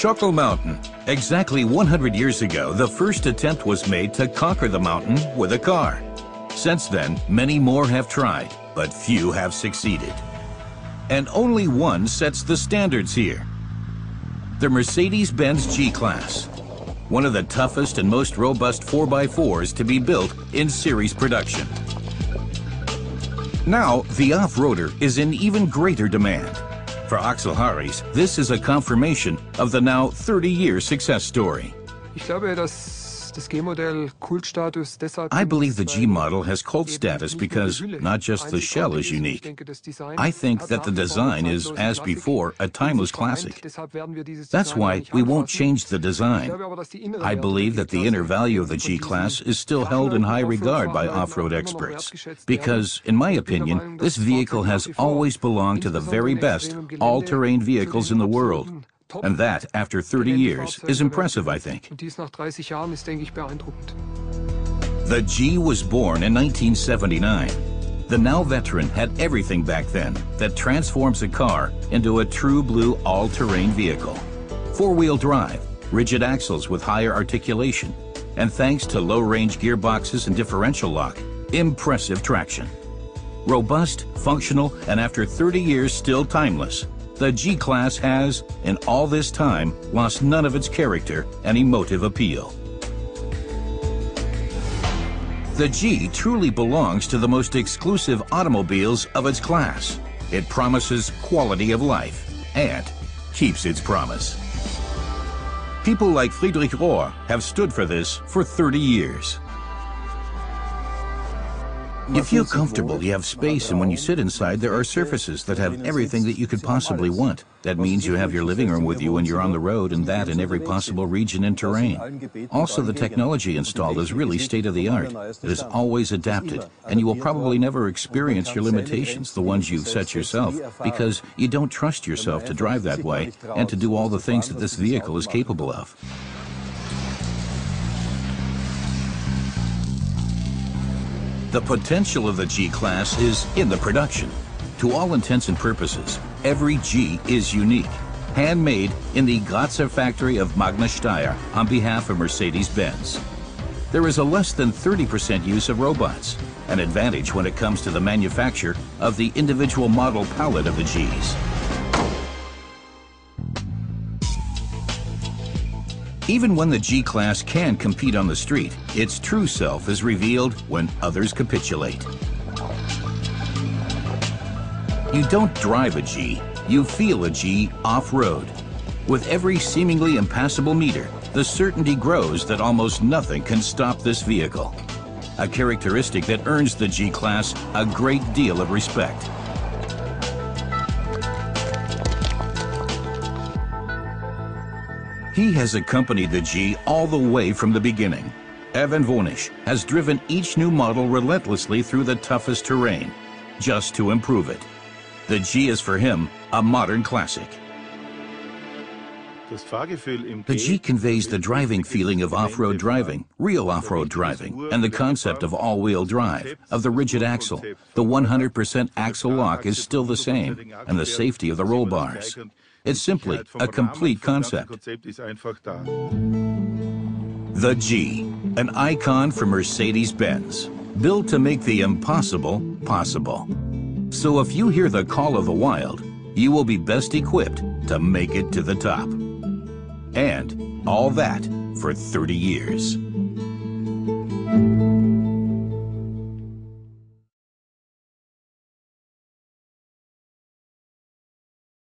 Schokl Mountain. Exactly 100 years ago, the first attempt was made to conquer the mountain with a car. Since then, many more have tried, but few have succeeded. And only one sets the standards here. The Mercedes-Benz G-Class, one of the toughest and most robust 4x4s to be built in series production. Now, the off-roader is in even greater demand. For Axel Harries, this is a confirmation of the now 30-year success story. I believe the G model has cult status because not just the shell is unique. I think that the design is, as before, a timeless classic. That's why we won't change the design. I believe that the inner value of the G-Class is still held in high regard by off-road experts, because, in my opinion, this vehicle has always belonged to the very best all-terrain vehicles in the world. And that, after 30 years, is impressive, I think. The G was born in 1979. The now veteran had everything back then that transforms a car into a true blue all-terrain vehicle. Four-wheel drive, rigid axles with higher articulation, and thanks to low-range gearboxes and differential lock, impressive traction. Robust, functional, and after 30 years still timeless, the G-Class has, in all this time, lost none of its character and emotive appeal. The G truly belongs to the most exclusive automobiles of its class. It promises quality of life and keeps its promise. People like Friedrich Rohr have stood for this for 30 years. You feel comfortable, you have space, and when you sit inside, there are surfaces that have everything that you could possibly want. That means you have your living room with you when you're on the road, and that in every possible region and terrain. Also, the technology installed is really state-of-the-art. It is always adapted, and you will probably never experience your limitations, the ones you've set yourself, because you don't trust yourself to drive that way and to do all the things that this vehicle is capable of. The potential of the G-Class is in the production. To all intents and purposes, every G is unique, handmade in the Grazer factory of Magna Steyr on behalf of Mercedes-Benz. There is a less than 30% use of robots, an advantage when it comes to the manufacture of the individual model palette of the Gs. Even when the G-Class can compete on the street, its true self is revealed when others capitulate. You don't drive a G, you feel a G off-road. With every seemingly impassable meter, the certainty grows that almost nothing can stop this vehicle. A characteristic that earns the G-Class a great deal of respect. He has accompanied the G all the way from the beginning. Evan Vonish has driven each new model relentlessly through the toughest terrain, just to improve it. The G is for him a modern classic. The G conveys the driving feeling of off-road driving, real off-road driving, and the concept of all-wheel drive, of the rigid axle. The 100% axle lock is still the same, and the safety of the roll bars. It's simply a complete concept. The G, an icon for Mercedes-Benz, built to make the impossible possible. So if you hear the call of the wild, you will be best equipped to make it to the top. And all that for 30 years.